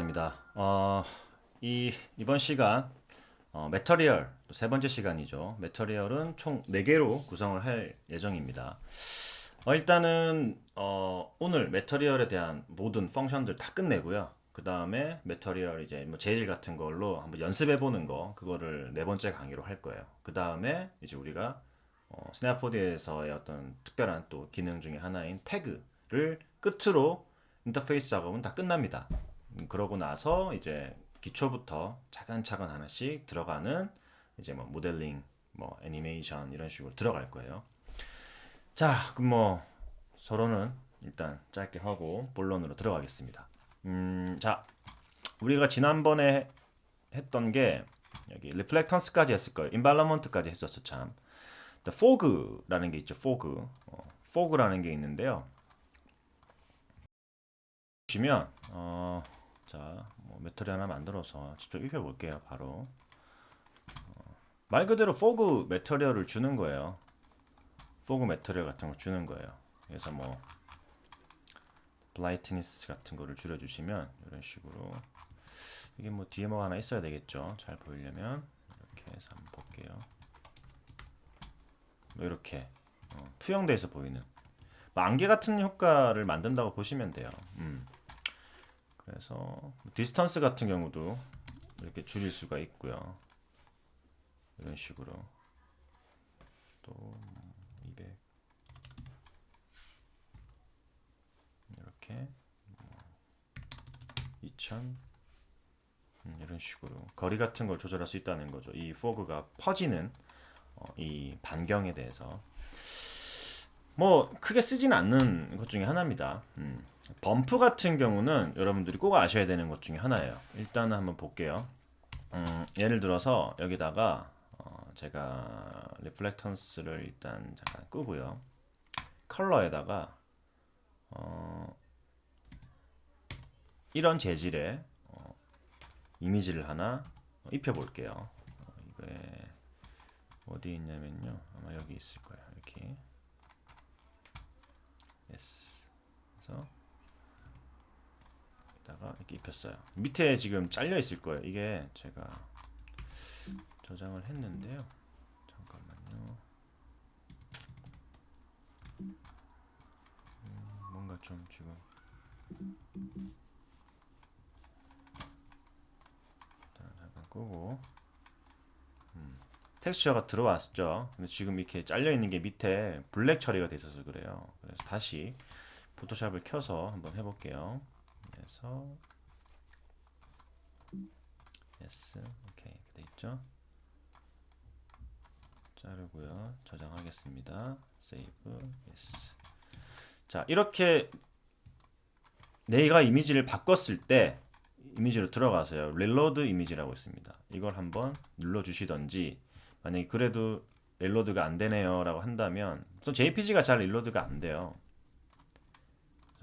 감사합니다. 이번 시간 매터리얼 또 세 번째 시간이죠. 매터리얼은 총 4개로 구성을 할 예정입니다. 일단은 오늘 매터리얼에 대한 모든 펑션들 다 끝내고요. 그 다음에 매터리얼 이제 뭐 재질 같은 걸로 한번 연습해 보는 거 그거를 네 번째 강의로 할 거예요. 그 다음에 이제 우리가 스냅보드에서의 어떤 특별한 또 기능 중에 하나인 태그를 끝으로 인터페이스 작업은 다 끝납니다. 그러고 나서 이제 기초부터 차근차근 하나씩 들어가는 이제 뭐 모델링, 뭐 애니메이션 이런 식으로 들어갈 거예요. 자, 그럼 뭐 서로는 일단 짧게 하고 본론으로 들어가겠습니다. 자, 우리가 지난번에 했던 게 여기 리플렉턴스까지 했을 거예요. 인발러먼트까지 했었어 참. 포그라는 게 있죠. 포그라는 게 있는데요. 보시면 자, 뭐 메터리 하나 만들어서 직접 입혀볼게요. 바로 말 그대로 포그 메터리얼을 주는 거예요. 포그 메터리얼 같은 거 주는 거예요. 그래서 뭐 블라이트니스 같은 거를 줄여주시면 이런 식으로 이게 뭐 뒤에 뭐 하나 있어야 되겠죠. 잘 보이려면 이렇게 해서 한번 볼게요. 뭐 이렇게 투영돼서 보이는 뭐 안개 같은 효과를 만든다고 보시면 돼요. 그래서 디스턴스 같은 경우도 이렇게 줄일 수가 있고요. 이런 식으로 또 200 이렇게 2000 이런 식으로 거리 같은 걸 조절할 수 있다는 거죠. 이 포그가 퍼지는 이 반경에 대해서 뭐 크게 쓰진 않는 것 중에 하나입니다. 범프 같은 경우는 여러분들이 꼭 아셔야 되는 것 중에 하나예요. 일단은 한번 볼게요. 예를 들어서 여기다가 제가 리플렉턴스를 일단 잠깐 끄고요. 컬러에다가 이런 재질의 이미지를 하나 입혀 볼게요. 이게 어디 있냐면요. 아마 여기 있을 거예요. 이렇게. yes. 그래서 여기다가 이렇게 입혔어요. 밑에 지금 잘려 있을 거예요. 이게 제가 저장을 했는데요. 잠깐만요. 뭔가 좀 지금 잠깐 끄고 텍스처가 들어왔죠. 근데 지금 이렇게 잘려 있는 게 밑에 블랙 처리가 돼 있어서 그래요. 그래서 다시 포토샵을 켜서 한번 해볼게요. 그래서 yes, 오케이 돼 있죠. 자르고요. 저장하겠습니다. save, yes. 자, 이렇게 내가 이미지를 바꿨을 때 이미지로 들어가서요. 릴로드 이미지라고 있습니다. 이걸 한번 눌러주시던지 만약에 그래도 릴로드가 안 되네요 라고 한다면 또 JPG가 잘 릴로드가 안 돼요.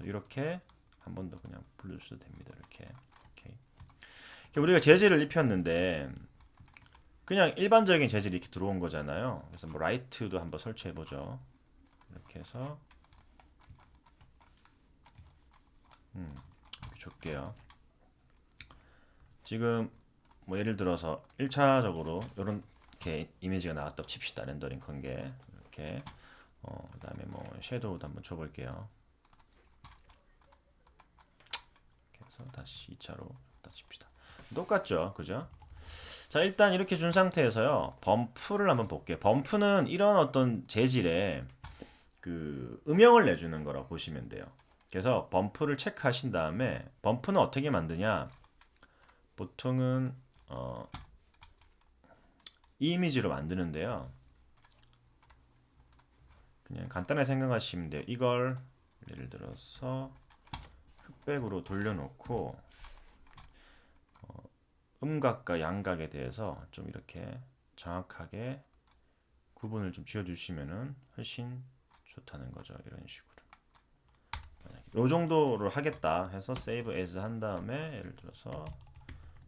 이렇게 한 번 더 그냥 불러주셔도 됩니다. 이렇게 오케이. 우리가 재질을 입혔는데 그냥 일반적인 재질이 이렇게 들어온 거잖아요. 그래서 뭐 라이트도 한번 설치해 보죠. 이렇게 해서 이렇게 줄게요. 지금 뭐 예를 들어서 1차적으로 이렇게 이미지가 나왔다고 칩시다. 렌더링 건 게 이렇게 그다음에 뭐 섀도우도 한번 줘볼게요. 이렇게 해서 다시 2차로 칩시다. 똑같죠, 그죠? 자, 일단 이렇게 준 상태에서요. 범프를 한번 볼게요. 범프는 이런 어떤 재질의 그 음영을 내주는 거라고 보시면 돼요. 그래서 범프를 체크하신 다음에 범프는 어떻게 만드냐? 보통은 이 이미지로 만드는데요. 그냥 간단하게 생각하시면 돼요. 이걸 예를 들어서 흑백으로 돌려놓고 음각과 양각에 대해서 좀 이렇게 정확하게 구분을 좀 지어주시면은 훨씬 좋다는 거죠. 이런 식으로. 만약에 이 정도를 하겠다 해서 save as 한 다음에 예를 들어서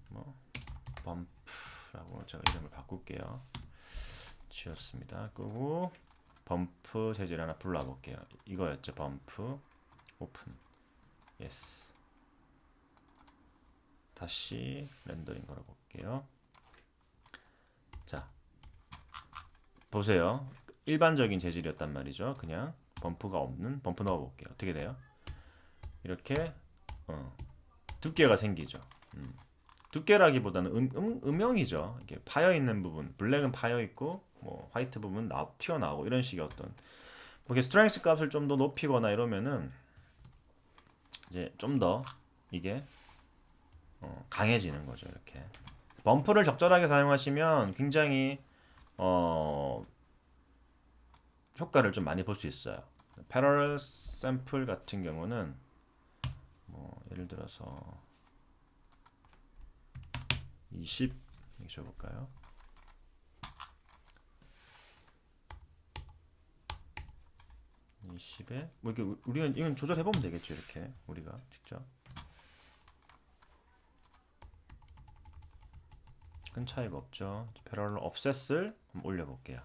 뭐 범프라고 제가 이름을 바꿀게요. 지웠습니다. 끄고 범프 재질 하나 불러볼게요. 이거였죠. 범프 오픈 yes. 다시 렌더링 걸어볼게요. 자, 보세요. 일반적인 재질이었단 말이죠. 그냥 범프가 없는 범프 넣어볼게요. 어떻게 돼요? 이렇게 두께가 생기죠. 두께라기보다는 음영이죠. 이게 파여 있는 부분, 블랙은 파여 있고 뭐 화이트 부분 튀어나오고 이런 식의 어떤 뭐 이렇게 스트렝스 값을 좀 더 높이거나 이러면은 이제 좀 더 이게 강해지는 거죠. 이렇게 범프를 적절하게 사용하시면 굉장히 효과를 좀 많이 볼 수 있어요. 패러럴 샘플 같은 경우는 뭐 예를 들어서 20 이렇게 줘볼까요? 20에 뭐 이렇게 우리는 이건 조절해 보면 되겠죠. 이렇게 우리가 직접 큰 차이가 없죠. 패러럴 offset을 한번 올려볼게요.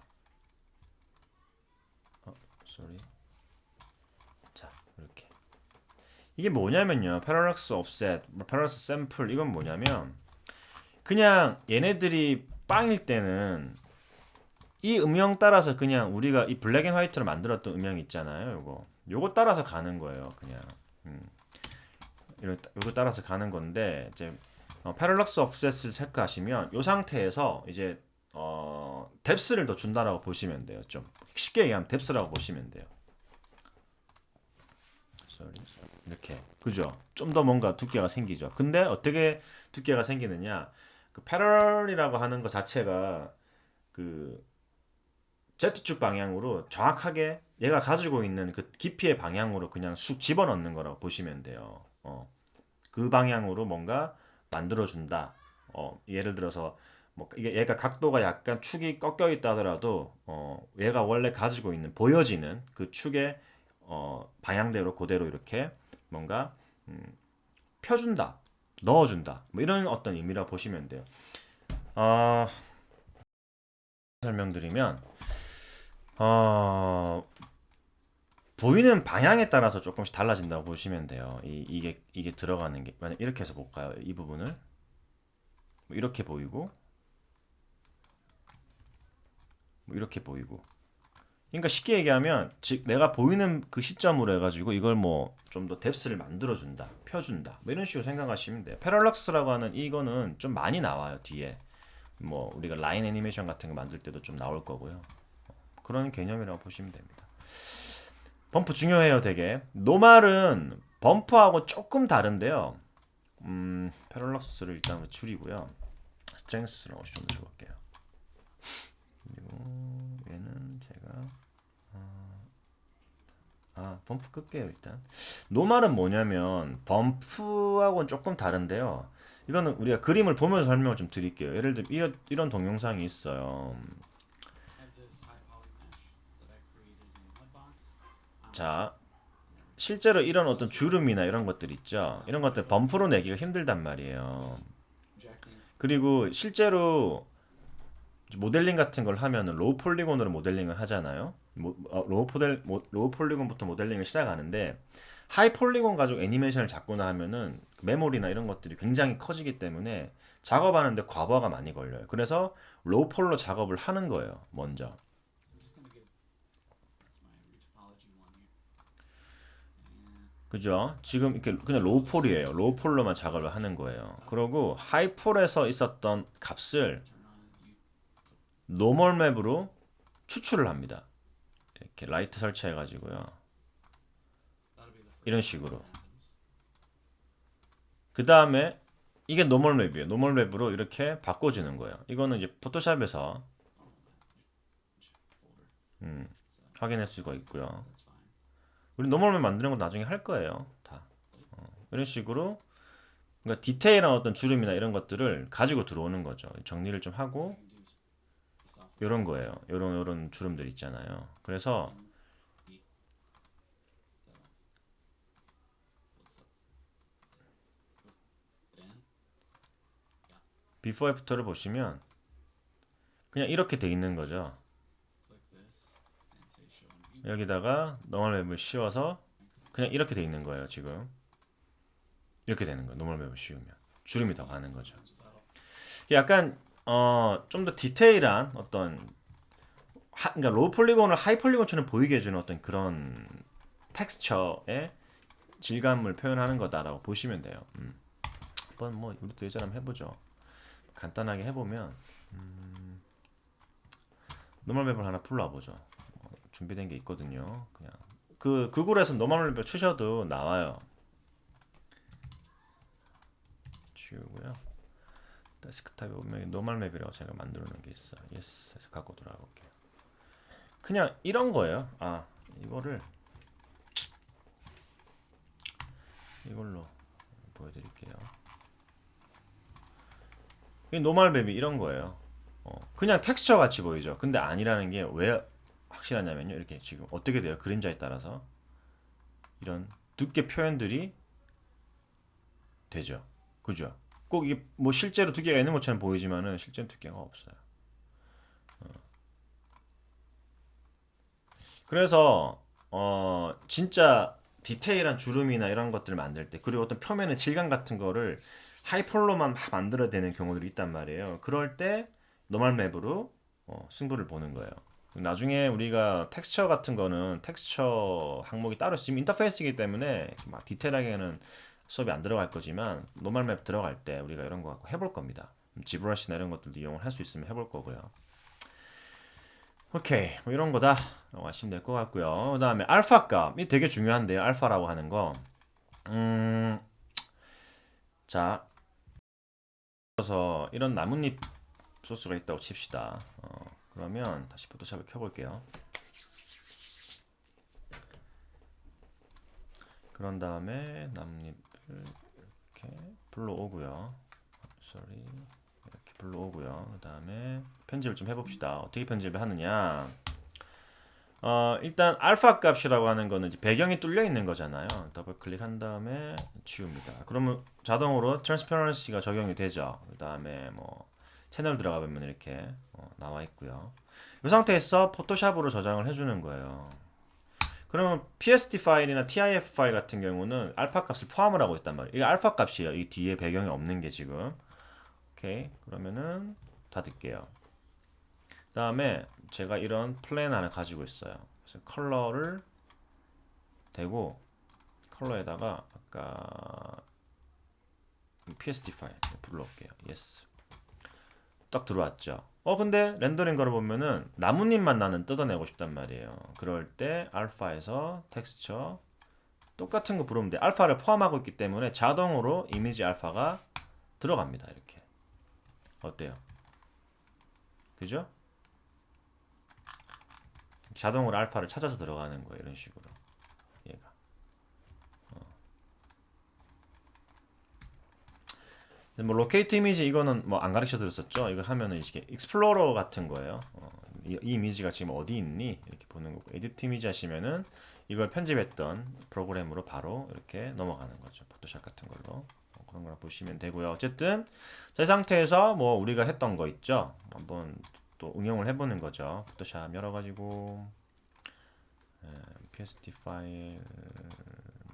sorry. 자, 이렇게 이게 뭐냐면요. 패러럭스 offset, 패러럭스 샘플 이건 뭐냐면 그냥 얘네들이 빵일 때는 이 음영 따라서 그냥 우리가 이 블랙 앤 화이트로 만들었던 음영 있잖아요. 요거 따라서 가는 거예요. 그냥 요거 따라서 가는 건데 이제 패러럭스 offset을 체크하시면 이 상태에서 이제 뎁스를 더 준다라고 보시면 돼요. 좀 쉽게 얘기하면 뎁스라고 보시면 돼요. 이렇게 그죠? 좀 더 뭔가 두께가 생기죠. 근데 어떻게 두께가 생기느냐? 그 패럴이라고 하는 것 자체가 그 Z축 방향으로 정확하게 얘가 가지고 있는 그 깊이의 방향으로 그냥 쑥 집어넣는 거라고 보시면 돼요. 그 방향으로 뭔가 만들어준다. 예를 들어서 뭐 이게 얘가 각도가 약간 축이 꺾여 있다 하더라도 얘가 원래 가지고 있는 보여지는 그 축의 방향대로 그대로 이렇게 뭔가 펴준다, 넣어준다. 뭐 이런 어떤 의미라 보시면 돼요. 설명드리면 보이는 방향에 따라서 조금씩 달라진다고 보시면 돼요. 이게 들어가는 게 만약 이렇게 해서 볼까요? 이 부분을 뭐 이렇게 보이고 뭐 이렇게 보이고. 그러니까 쉽게 얘기하면 즉 내가 보이는 그 시점으로 해가지고 이걸 뭐 좀 더 뎁스를 만들어준다, 펴준다, 뭐 이런 식으로 생각하시면 돼요. 패럴럭스라고 하는 이거는 좀 많이 나와요 뒤에. 뭐 우리가 라인 애니메이션 같은 거 만들 때도 좀 나올 거고요. 그런 개념이라고 보시면 됩니다. 범프 중요해요, 되게. 노말은 범프하고 조금 다른데요. 패럴럭스를 일단 줄이고요. 스트렝스로 좀 줄여볼게요. 그리고 얘는 제가 범프 끌게요 일단. 노말은 뭐냐면 범프하고는 조금 다른데요. 이거는 우리가 그림을 보면서 설명을 좀 드릴게요. 예를 들어 이런 동영상이 있어요. 자, 실제로 이런 어떤 주름이나 이런 것들 있죠. 이런 것들 범프로 내기가 힘들단 말이에요. 그리고 실제로 모델링 같은 걸 하면은 로우 폴리곤으로 모델링을 하잖아요. 로우 폴리곤부터 모델링을 시작하는데 하이 폴리곤 가지고 애니메이션을 잡거나 하면은 메모리나 이런 것들이 굉장히 커지기 때문에 작업하는데 과부하가 많이 걸려요. 그래서 로우 폴로 작업을 하는 거예요. 먼저. 그죠? 지금 이렇게 그냥 로우 폴이에요. 로우 폴로만 작업을 하는 거예요. 그리고 하이 폴에서 있었던 값을 노멀 맵으로 추출을 합니다. 이렇게 라이트 설치해 가지고요. 이런 식으로. 그 다음에 이게 노멀 맵이에요. 노멀 맵으로 이렇게 바꿔주는 거예요. 이거는 이제 포토샵에서 음, 확인할 수가 있고요. 우리 노멀 맵 만드는 건 나중에 할 거예요. 다 이런 식으로 그러니까 디테일한 어떤 주름이나 이런 것들을 가지고 들어오는 거죠. 정리를 좀 하고 이런 거예요. 이런 주름들 있잖아요. 그래서 비포 애프터를 보시면 그냥 이렇게 돼 있는 거죠. 여기다가 노멀 맵을 씌워서 그냥 이렇게 돼 있는 거예요. 지금 이렇게 되는 거예요. 노멀 맵을 씌우면 주름이 더 가는 거죠. 약간 좀 더 디테일한 어떤 그러니까 로우 폴리곤을 하이 폴리곤처럼 보이게 해주는 어떤 그런 텍스처의 질감을 표현하는 거다라고 보시면 돼요. 한번 뭐 우리도 예전에 한번 해보죠. 간단하게 해보면 노멀 맵을 하나 풀어보죠. 준비된 게 있거든요. 그냥 그 구글에서 노멀 맵 치셔도 나와요. 지우고요. 데스크탑에 보면 노멀 맵이라고 제가 만들어 놓은 게 있어. 예스 해서 갖고 돌아가 볼게요. 그냥 이런 거예요. 이걸로 보여드릴게요. 이 노멀 맵이 이런 거예요. 그냥 텍스처 같이 보이죠. 근데 아니라는 게 왜 확실하냐면요. 이렇게 지금 어떻게 돼요? 그림자에 따라서 이런 두께 표현들이 되죠. 그죠? 꼭 이게 뭐 실제로 두께가 있는 것처럼 보이지만은 실제는 두께가 없어요. 그래서 진짜 디테일한 주름이나 이런 것들을 만들 때 그리고 어떤 표면의 질감 같은 거를 하이폴로만 만들어야 되는 경우들이 있단 말이에요. 그럴 때 노멀 맵으로 승부를 보는 거예요. 나중에 우리가 텍스처 같은 거는 텍스처 항목이 따로 지금 인터페이스이기 때문에 막 디테일하게는 수업이 안 들어갈 거지만 노멀 맵 들어갈 때 우리가 이런 거 갖고 해볼 겁니다. 지브러시나 이런 것들도 이용을 할 수 있으면 해볼 거고요. 오케이, 뭐 이런 거다 라고 하시면 될 것 같고요. 그 다음에 알파 값이 되게 중요한데요. 알파라고 하는 거. 자, 그래서 이런 나뭇잎 소스가 있다고 칩시다. 그러면 다시 포토샵을 켜볼게요. 그런 다음에 나뭇잎을 이렇게 불러오고요. sorry. 이렇게 불러오고요. 그 다음에 편집을 좀 해봅시다. 어떻게 편집을 하느냐? 일단 알파 값이라고 하는 거는 이제 배경이 뚫려 있는 거잖아요. 더블 클릭한 다음에 지웁니다. 그러면 자동으로 트랜스퍼런시가 적용이 되죠. 그 다음에 뭐 채널 들어가 보면 이렇게 나와 있고요. 이 상태에서 포토샵으로 저장을 해주는 거예요. 그러면 PSD 파일이나 TIF 파일 같은 경우는 알파 값을 포함을 하고 있단 말이에요. 이게 알파 값이에요. 이 뒤에 배경이 없는 게 지금. 오케이. 그러면은 닫을게요. 그 다음에 제가 이런 플랜 하나 가지고 있어요. 그래서 컬러를 대고 컬러에다가 아까 PSD 파일 불러올게요. 예스. 딱 들어왔죠. 근데 렌더링 거를 보면은 나뭇잎만 나는 뜯어내고 싶단 말이에요. 그럴 때 알파에서 텍스처 똑같은 거 부르면 돼. 알파를 포함하고 있기 때문에 자동으로 이미지 알파가 들어갑니다. 이렇게. 어때요? 그죠? 자동으로 알파를 찾아서 들어가는 거예요. 이런 식으로. 얘가. 뭐 로케이트 이미지 이거는 뭐 안 가르쳐 드렸었죠. 이거 하면은 이게 익스플로러 같은 거예요. 이 이미지가 지금 어디 있니? 이렇게 보는 거고. 에디트 이미지 하시면은 이걸 편집했던 프로그램으로 바로 이렇게 넘어가는 거죠. 포토샵 같은 걸로. 그런 걸 보시면 되고요. 어쨌든 제 상태에서 뭐 우리가 했던 거 있죠. 한번 또 응용을 해보는 거죠. 포토샵 열어가지고 PSD 파일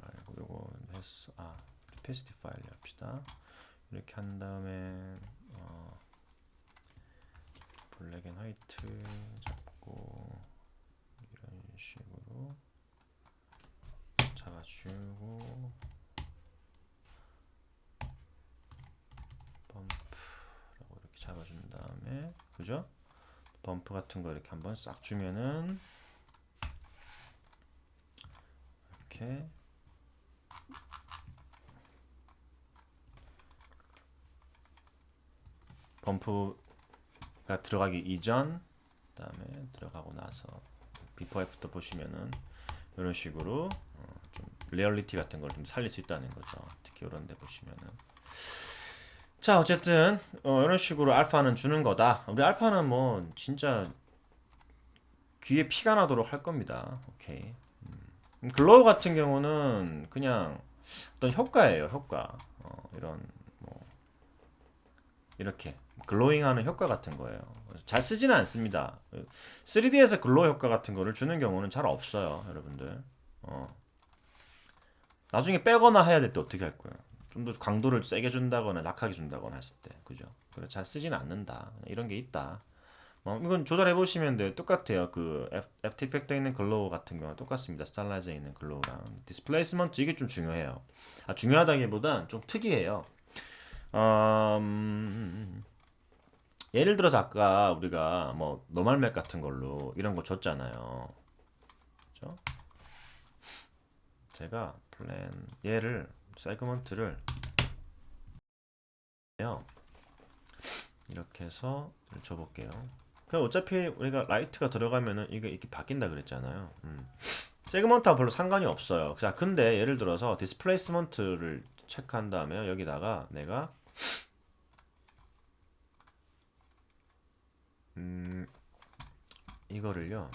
말고 요거 했어. PSD 파일 합시다. 이렇게 한 다음에 블랙 앤 화이트 잡고 이런 식으로 잡아주고 범프라고 이렇게 잡아준 다음에 그죠? 범프 같은 거 이렇게 한번 싹 주면은 이렇게 범프가 들어가기 이전 그다음에 들어가고 나서 비포 애프터 보시면은 이런 식으로 좀 리얼리티 같은 걸 좀 살릴 수 있다는 거죠. 특히 이런 데 보시면은 자 어쨌든 이런 식으로 알파는 주는 거다. 우리 알파는 뭐 진짜 귀에 피가 나도록 할 겁니다. 오케이. 글로우 같은 경우는 그냥 어떤 효과예요. 효과. 이런 뭐 이렇게 글로잉하는 효과 같은 거예요. 잘 쓰지는 않습니다. 3D에서 글로우 효과 같은 거를 주는 경우는 잘 없어요, 여러분들. 나중에 빼거나 해야 될 때 어떻게 할 거예요? 좀 더 강도를 세게 준다거나 약하게 준다거나 했을 때, 그죠? 그래 잘 쓰지는 않는다. 이런 게 있다. 이건 조절해 보시면 돼요. 똑같아요. 그 FT 팩터 있는 글로우 같은 경우는 똑같습니다. 스타일라이즈에 있는 글로우랑 디스플레이스먼트 이게 좀 중요해요. 중요하다기보단 좀 특이해요. 음, 예를 들어서 아까 우리가 뭐 노멀맵 같은 걸로 이런 거 줬잖아요. 그죠? 제가 플랜 얘를 세그먼트를 이렇게 해서 줘볼게요. 그럼 어차피 우리가 라이트가 들어가면은 이게 이렇게 바뀐다 그랬잖아요. 세그먼트와 별로 상관이 없어요. 자, 근데 예를 들어서 디스플레이스먼트를 체크한 다음에 여기다가 내가 이거를요.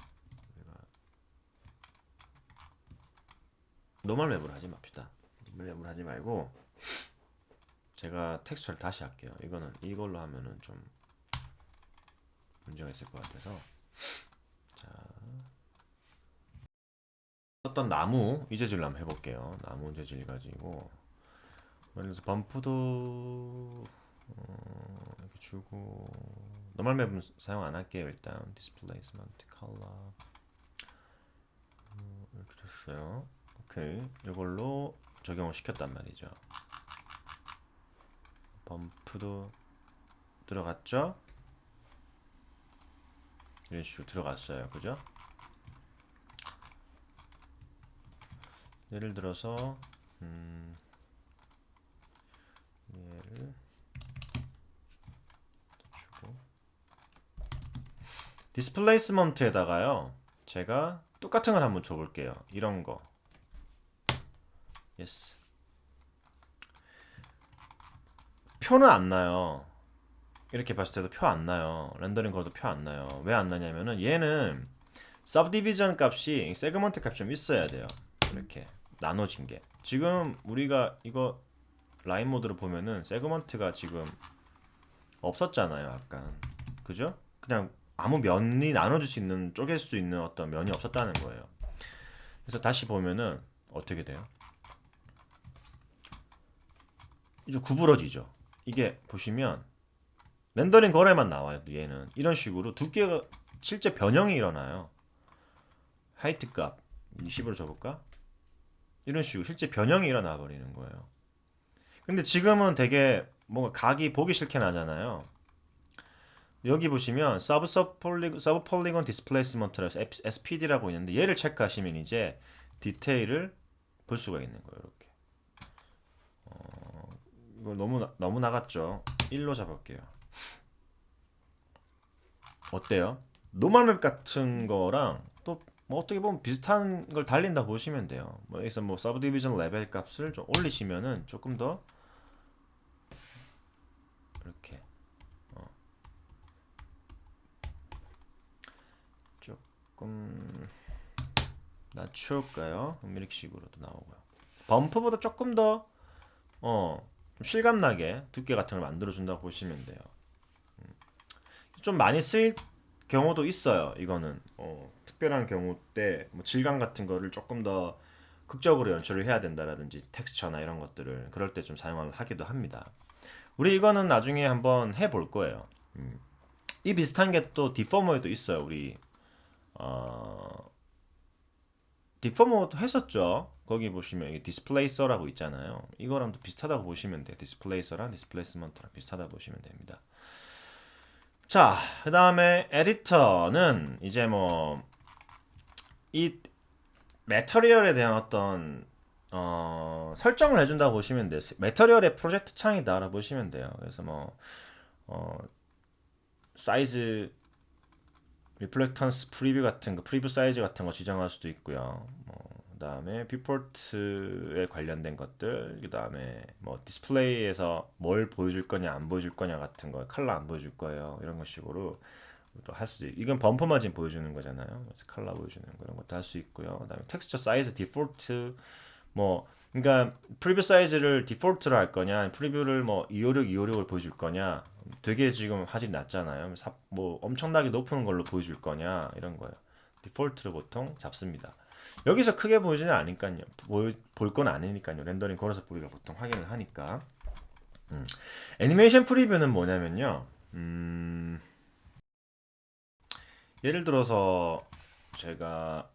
노멀 맵으로 하지 맙시다. 노멀 맵으로 하지 말고 제가 텍스처를 다시 할게요. 이거는 이걸로 하면은 좀 문제가 있을 것 같아서 자, 어떤 나무 이재질로 한번 해볼게요. 나무 재질 가지고 예를 들어서 범프도 이렇게 주고 노멀 맵은 사용 안 할게요. 일단 디스플레이스먼트 컬러 이렇게 줬어요. 오케이, 이걸로 적용을 시켰단 말이죠. 범프도 들어갔죠? 이런 식으로 들어갔어요. 그죠? 예를 들어서 얘를 주고 디스플레이스먼트에다가요. 제가 똑같은 걸 한번 줘볼게요. 이런 거. 예스. 표는 안 나요. 이렇게 봤을 때도 표 안 나요. 렌더링 걸어도 표 안 나요. 왜 안 나냐면은 얘는 subdivision 값이 세그먼트 값이 좀 있어야 돼요. 이렇게 나눠진 게. 지금 우리가 이거 라인 모드로 보면은 세그먼트가 지금 없었잖아요. 약간. 그죠? 그냥 아무 면이 나눠질 수 있는 쪼갤 수 있는 어떤 면이 없었다는 거예요. 그래서 다시 보면은 어떻게 돼요? 이제 구부러지죠. 이게 보시면 렌더링 거래만 나와요. 얘는 이런 식으로 두께가 실제 변형이 일어나요. 하이트 값 20으로 줘볼까? 이런 식으로 실제 변형이 일어나 버리는 거예요. 근데 지금은 되게 뭔가 각이 보기 싫게 나잖아요. 여기 보시면 서브 폴리곤 디스플레이스먼트라서 SPD라고 있는데 얘를 체크하시면 이제 디테일을 볼 수가 있는 거예요. 이렇게. 이거 너무 나갔죠. 1로 잡을게요. 어때요? 노멀맵 같은 거랑 또 뭐 어떻게 보면 비슷한 걸 달린다 보시면 돼요. 뭐 여기서 뭐 서브디비전 레벨 값을 좀 올리시면은 조금 더 이렇게 조금 낮출까요? 이렇게 식으로도 나오고요. 범프보다 조금 더 실감나게 두께 같은 걸 만들어준다고 보시면 돼요. 좀 많이 쓰일 경우도 있어요. 이거는 특별한 경우 때 뭐 질감 같은 거를 조금 더 극적으로 연출을 해야 된다라든지 텍스처나 이런 것들을 그럴 때 좀 사용을 하기도 합니다. 우리 이거는 나중에 한번 해볼 거예요. 이 비슷한 게 또 디포머에도 있어요. 우리 어, 디포머도 했었죠. 거기 보시면 이게 디스플레이서라고 있잖아요. 이거랑 또 비슷하다고 보시면 돼요. 디스플레이서랑 디스플레이스먼트랑 비슷하다고 보시면 됩니다. 자, 그 다음에 에디터는 이제 뭐 이 매터리얼에 대한 어떤 설정을 해준다고 보시면 돼요. 매터리얼의 프로젝트 창이다 알아보시면 돼요. 그래서 뭐 사이즈 리플렉턴스 프리뷰 같은 거, 프리뷰 사이즈 같은 거 지정할 수도 있고요. 그다음에 뷰포트에 관련된 것들, 그다음에 뭐 디스플레이에서 뭘 보여줄 거냐, 안 보여줄 거냐 같은 거, 컬러 안 보여줄 거예요. 이런 것 식으로 또 할 수. 이건 범퍼만 지금 보여주는 거잖아요. 그래서 컬러 보여주는 거 이런 것도 할 수 있고요. 그다음에 텍스처 사이즈 디폴트 뭐 그러니까 프리뷰 사이즈를 디폴트로 할 거냐, 프리뷰를 뭐 256, 256을 보여줄 거냐, 되게 지금 화질이 낮잖아요. 뭐 엄청나게 높은 걸로 보여줄 거냐 이런 거예요. 디폴트로 보통 잡습니다. 여기서 크게 보이지는 않으니까요. 볼 건 아니니까요. 렌더링 걸어서 우리가 보통 확인을 하니까. 애니메이션 프리뷰는 뭐냐면요. 예를 들어서 제가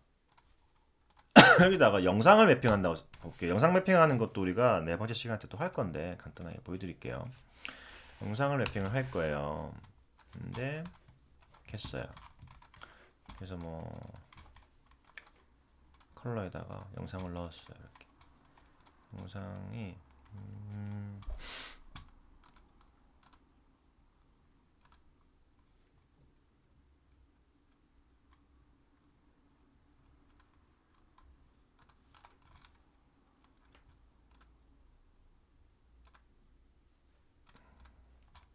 여기다가 영상을 매핑한다고 볼게요. 영상 매핑하는 것도 우리가 네 번째 시간 때 또 할 건데 간단하게 보여드릴게요. 영상을 매핑을 할 거예요. 근데 했어요. 그래서 뭐 컬러에다가 영상을 넣었어요. 이렇게 영상이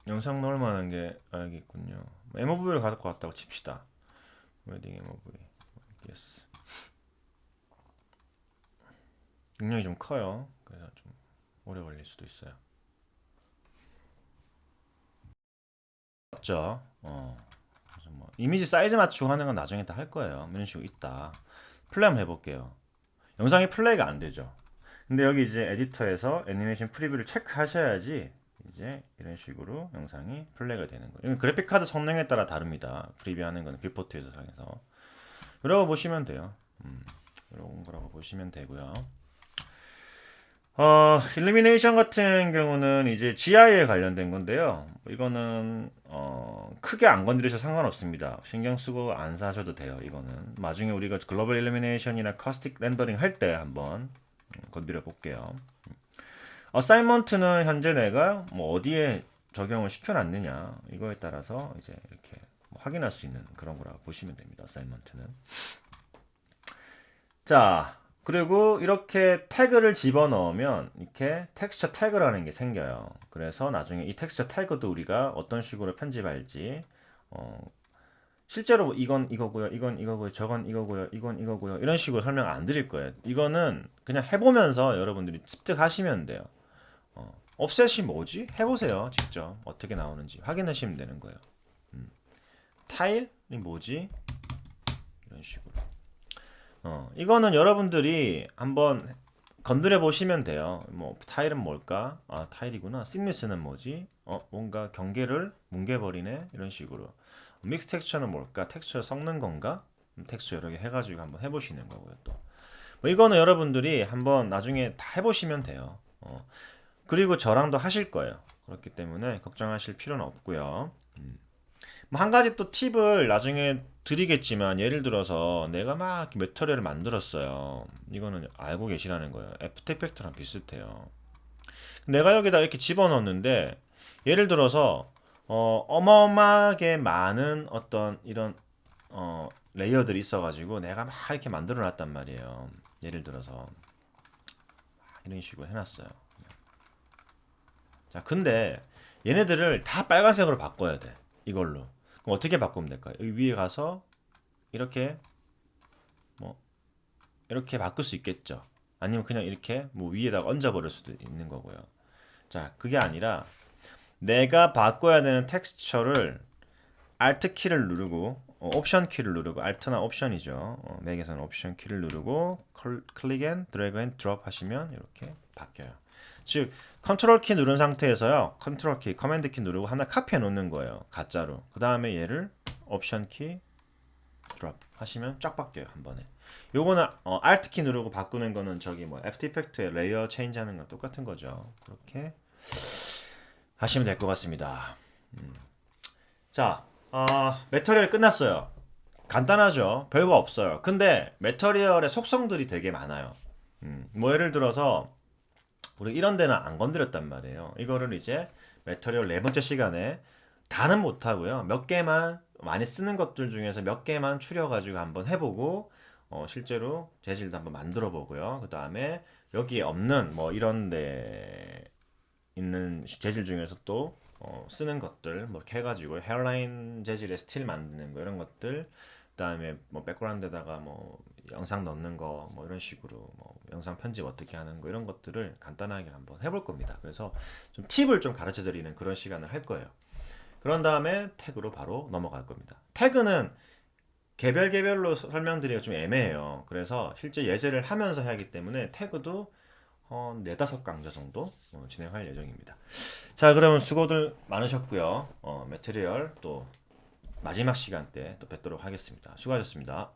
영상 넣을 만한 게 알겠군요. MOV를 가져고 왔다고 칩시다. 웨딩 MOV. 예스. 용량이 좀 커요. 그래서 좀 오래 걸릴 수도 있어요. 맞죠? 그래서 뭐 이미지 사이즈 맞추고 하는 건 나중에 다 할 거예요. 이런 식으로 있다. 플레이 한번 해볼게요. 영상이 플레이가 안 되죠. 근데 여기 이제 에디터에서 애니메이션 프리뷰를 체크하셔야지 이제 이런 식으로 영상이 플레이가 되는 거예요. 이건 그래픽 카드 성능에 따라 다릅니다. 프리뷰하는 거는 뷰포트에서 상에서 이라고 보시면 돼요. 이런 거라고 보시면 되고요. 일루미네이션 같은 경우는 이제 GI에 관련된 건데요. 이거는 크게 안 건드리셔도 상관없습니다. 신경 쓰고 안 사셔도 돼요. 이거는 나중에 우리가 글로벌 일루미네이션이나 커스틱 렌더링 할 때 한번 건드려 볼게요. 어사이먼트는 현재 내가 뭐 어디에 적용을 시켜놨느냐 이거에 따라서 이제 이렇게 확인할 수 있는 그런 거라고 보시면 됩니다. 어사이먼트는. 자, 그리고 이렇게 태그를 집어넣으면 이렇게 텍스처 태그라는 게 생겨요. 그래서 나중에 이 텍스처 태그도 우리가 어떤 식으로 편집할지 실제로 이건 이거고요, 이건 이거고요, 저건 이거고요, 이건 이거고요 이런 식으로 설명 안 드릴 거예요. 이거는 그냥 해보면서 여러분들이 습득하시면 돼요. 옵셋이 뭐지? 해보세요. 직접 어떻게 나오는지 확인하시면 되는 거예요. 타일이 뭐지? 이런 식으로. 이거는 여러분들이 한번 건드려 보시면 돼요. 뭐 타일은 뭘까? 아, 타일이구나. 시니스는 뭐지? 뭔가 경계를 뭉개버리네. 이런 식으로. 믹스 텍스처는 뭘까? 텍스처 섞는 건가? 텍스처 여러 개 해가지고 한번 해보시는 거고요. 또 뭐 이거는 여러분들이 한번 나중에 다 해보시면 돼요. 그리고 저랑도 하실 거예요. 그렇기 때문에 걱정하실 필요는 없고요. 뭐 한 가지 또 팁을 나중에 드리겠지만 예를 들어서 내가 막 메터리얼을 만들었어요. 이거는 알고 계시라는 거예요. 애프터 이펙트랑 비슷해요. 내가 여기다 이렇게 집어넣었는데 예를 들어서 어마어마하게 많은 어떤 이런 레이어들이 있어가지고 내가 막 이렇게 만들어 놨단 말이에요. 예를 들어서 이런 식으로 해놨어요. 자, 근데 얘네들을 다 빨간색으로 바꿔야 돼. 이걸로. 그럼 어떻게 바꾸면 될까요? 여기 위에 가서 이렇게 뭐 이렇게 바꿀 수 있겠죠. 아니면 그냥 이렇게 뭐 위에다가 얹어버릴 수도 있는 거고요. 자, 그게 아니라 내가 바꿔야 되는 텍스처를 Alt 키를 누르고 옵션 키를 누르고 Alt나 옵션이죠. 맥에서는 옵션 키를 누르고 클릭 앤 드래그 앤 드롭 하시면 이렇게 바뀌어요. 즉 컨트롤 키 누른 상태에서요. 컨트롤 키, 커맨드 키 누르고 하나 카피해 놓는 거예요. 가짜로. 그 다음에 얘를 옵션 키 드롭 하시면 쫙 바뀌어요. 한 번에. 요거는 Alt 키 누르고 바꾸는 거는 저기 뭐 애프터 이펙트의 레이어 체인지 하는 거 똑같은 거죠. 그렇게 하시면 될 것 같습니다. 자, 매터리얼 끝났어요. 간단하죠. 별거 없어요. 근데 매터리얼의 속성들이 되게 많아요. 뭐 예를 들어서 우리 이런 데는 안 건드렸단 말이에요. 이거를 이제 매터리얼 네 번째 시간에 다는 못하고요. 몇 개만 많이 쓰는 것들 중에서 몇 개만 추려가지고 한번 해보고 실제로 재질도 한번 만들어 보고요. 그 다음에 여기에 없는 뭐 이런 데 있는 재질 중에서 또 쓰는 것들 뭐 이렇게 해가지고 헤어라인 재질의 스틸 만드는 거 이런 것들 그다음에 뭐 백그라운드에다가 뭐 영상 넣는 거 뭐 이런 식으로 뭐 영상 편집 어떻게 하는 거 이런 것들을 간단하게 한번 해볼 겁니다. 그래서 좀 팁을 좀 가르쳐 드리는 그런 시간을 할 거예요. 그런 다음에 태그로 바로 넘어갈 겁니다. 태그는 개별로 설명드리기가 좀 애매해요. 그래서 실제 예제를 하면서 해야 하기 때문에 태그도 4-5강좌 정도 진행할 예정입니다. 자, 그러면 수고들 많으셨고요. 매트리얼 또 마지막 시간 때 또 뵙도록 하겠습니다. 수고하셨습니다.